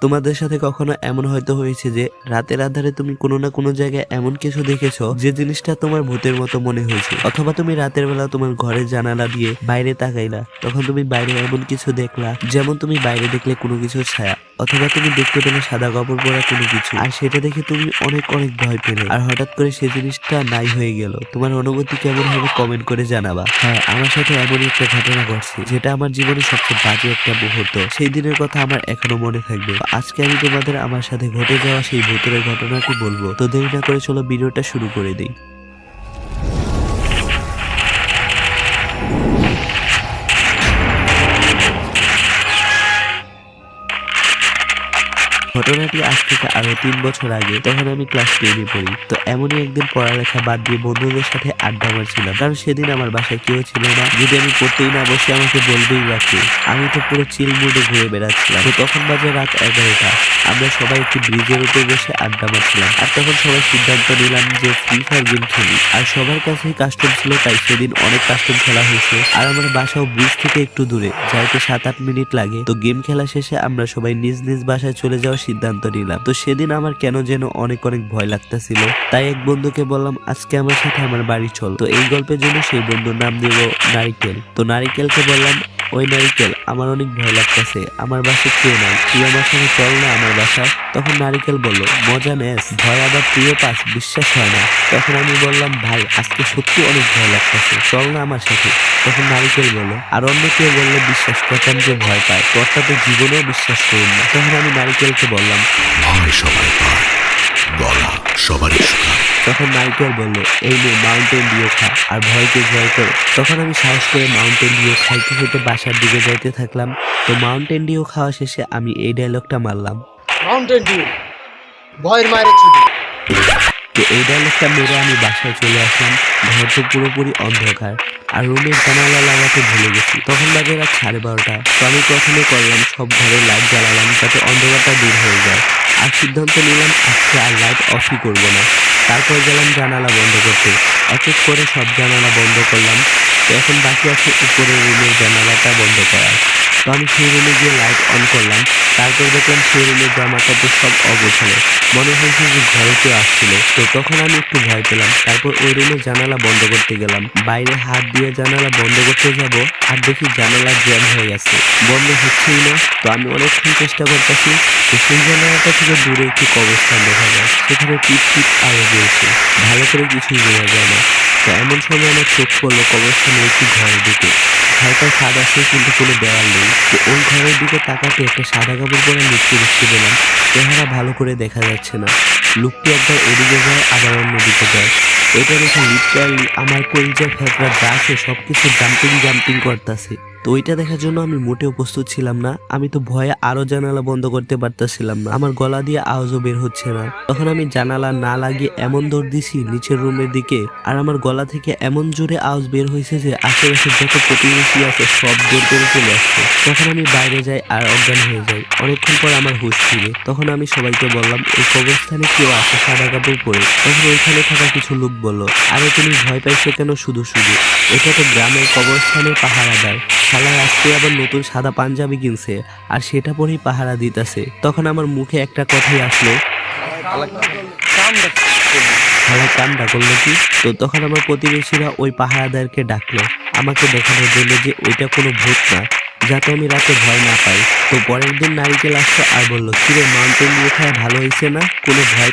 তোমাদের সাথে কখনো এমন হয়তো হয়েছে যে রাতের আধারে তুমি কোনো না কোনো জায়গায় এমন কিছু দেখেছো যে জিনিসটা তোমার ভূতের মতো মনে হয়েছে, অথবা তুমি রাতের বেলা তোমার ঘরের জানালা দিয়ে বাইরে তাকাইলা, তখন তুমি বাইরে এমন কিছু দেখলা যেমন তুমি বাইরে দেখলে কোনো কিছু ছায়া, অথবা তুমি দেখতে পেলে সাদা কাপড় পরা কোনো কিছু, আর সেটা দেখে তুমি অনেক অনেক ভয় পেলে, আর হঠাৎ করে সেই জিনিসটা নাই হয়ে গেল। তোমার অনুভূতি কেমন হবে কমেন্ট করে জানাবা। হ্যাঁ, আমার সাথে এমনই একটা ঘটনা ঘটছে যেটা আমার জীবনে সবচেয়ে বাজে একটা মুহূর্ত। সেই দিনের কথা আমার এখনো মনে থাকবে। আজকে আমি তোমাদের আমার সাথে ঘটে যাওয়া সেই ভূতের ঘটনাটি বলবো। তো দেরি না করে চলো ভিডিওটা শুরু করে দিই। ঘটনাটি আজ থেকে আরো 3 বছর আগে, তখন আমি ক্লাস 10 এ পড়ি। তো এমনই একদিন পড়ালেখা বাদ দিয়ে বন্ধুদের সাথে আড্ডা মারছিলাম, কারণ সেদিন আমার বাসায় কেউ ছিল না। যদি আমি পড়তেই না বসে আমাকে বলবেই রাখি। আমি তো পুরো চিল মুডে ঘুরে বেড়াচ্ছিলাম। তো তখন বাজে রাত 11টা। আমরা সবাই একটি ব্রিজের উপর বসে আড্ডা মারছিলাম, আর তখন সবাই সিদ্ধান্ত নিলাম যে ফ্রি ফায়ার গেম খেলি। আর সবার কাছেই কাস্টম ছিল, তাই সেদিন অনেক কাস্টম খেলা হয়েছে। আর আমার বাসাও ব্রিজ থেকে একটু দূরে, যাইতে 7-8 মিনিট লাগে। তো গেম খেলা শেষে আমরা সবাই নিজ নিজ বাসায় চলে যাওয়ার সিদ্ধান্ত নিলাম। তো সেদিন আমার কেন যেন অনেক অনেক ভয় লাগতেছিল, তাই এক বন্ধুকে বললাম আজকে আমার সাথে আমার বাড়ি চল। তো এই গল্পের জন্য সেই বন্ধুর নাম দেব নারিকেল। তো নারিকেলকে বললাম, ওই নারিকেল, আমার অনেক ভয় লাগতেছে, আমার বাসায় কেউ নাই, তুই আমার সাথে চল না আমার বাসায়। তখন নারিকেল বলল, মজা নেস, ভয় আবার তুইও পাস, বিশ্বাস হয় না। তখন আমি বললাম, ভাই আজকে সত্যি অনেক ভয় লাগতেছে, চল না আমার সাথে। তখন নারিকেল বলল, আর অন্য কেউ বললে বিশ্বাস করতাম যে ভয় পায়, তোরটা তো জীবনেও বিশ্বাস করুন না। তখন আমি নারিকেলকে বললাম, ভয় সবাই পায়, গলা সবারই শুকায়। তখন নারিকেল বলল, এই নে মাউন্টেন ডিউ খা, আর ভয়কে জয় কর। তখন আমি সাহস করে মাউন্টেন ডিউ খাইতে খাইতে বাসার দিকে যাইতে থাকলাম। তো মাউন্টেন ডিউ খাওয়া শেষে আমি এই ডায়লগটা মারলাম, মাউন্টেন ডিউ ভয়ের মায়ের ছুটি। তো এই ডায়লগটা মেরে আমি বাসায় চলে আসলাম। ঘর তো পুরোপুরি অন্ধকার, আর রুমের জানালা লাগাতে ভুলে গেছি। তখন বাজে রাত 12:30। তো আমি প্রথমে করলাম সব ঘরে লাইট জ্বালালাম যাতে অন্ধকারটা দূর হয়ে যায়, আর সিদ্ধান্ত নিলাম আজকে আর লাইট অফই করব না। তারপর গেলাম জানালা বন্ধ করতে, এক এক করে সব জানালা বন্ধ করলাম। তো এখন বাকি আছে উপরের রুমের জানালাটা বন্ধ করা। তো আমি সেই রুমে গিয়ে লাইট অন করলাম। তারপর দেখলাম সেই রুমের জামা কাপড় সব অগোছালো, মনে হয়েছে যে ঘরে কেউ আসছিল। তো তখন আমি একটু ভয় পেলাম। তারপর ওই রুমের জানালা বন্ধ করতে গেলাম, বাইরে হাত দিয়ে জানালা বন্ধ করতে যাব, আর দেখি জানালা জ্যাম হয়ে গেছে, বন্ধ হচ্ছেই না। তো আমি অনেকক্ষণ চেষ্টা করতেছি। তো সেই জানালাটা থেকে দূরে একটি কবরস্থান দেখা যায়, সেখানে টিপ টিপ আওয়াজ হয়েছে, ভালো করে কিছুই বোঝা যায় না। তো এমন সময় আমার চোখ পড়লো কবরস্থানের একটি ঘরের দিকে। ঘরটা সাদা আছে কিন্তু কোনো দেওয়াল নেই। তো ওই ঘরের দিকে তাকাতে একটা সাদা কাপড় পরা লোককে দেখতে পেলাম। চেহারা ভালো করে দেখা যাচ্ছে না। লোকটি একবার এদিকে যায় আবার অন্যদিকে যায়। এটা দেখে লিটারালি আমার কলিজার ফেফড়া যা আছে সবকিছু জাম্পিং জাম্পিং করতেছে। তো ওইটা দেখার জন্য আমি মোটেও প্রস্তুত ছিলাম না। আমি তো ভয়ে আরো জানালা বন্ধ করতে পারতেছিলাম না, আমার গলা দিয়ে আওয়াজও বের হচ্ছে না। তখন আমি জানালা না লাগিয়ে এমন দৌড় দিছি নিচের রুমের দিকে, আর আমার গলা থেকে এমন জোরে আওয়াজ বের হয়েছে যে আশেপাশে যত প্রতিবেশী আছে সব দৌড় করে চলে আসছে। তখন আমি বাইরে যাই আর অজ্ঞান হয়ে যাই। অনেকক্ষণ পর আমার হুঁশ ফিরে। তখন আমি সবাইকে বললাম, এই কবরস্থানে কেউ আছে সাদা কাপড় পরে। তখন ওইখানে থাকা কিছু লোক বলল, আরে তুমি ভয় পাইছো কেন শুধু শুধু, এটা তো গ্রামের কবরস্থানের পাহারাদার, শালায় আজকে আবার নতুন সাদা পাঞ্জাবি কিনছে আর সেটা পরেই পাহারা দিতেছে। তখন আমার মুখে একটা কথাই আসলো, শালা কামটা করলো কি? তো তখন আমার প্রতিবেশীরা ওই পাহারাদারকে ডাকলো আমাকে দেখানোর জন্য যে ওইটা কোনো ভূত না, যাতে আমি রাতে ভয় না পাই। তো পরের দিন নারিকেল আসতো আর বললো, কিরে মাউন্টেন ডিউ খাওয়া ভালো হয়েছে না, কোনো ভয়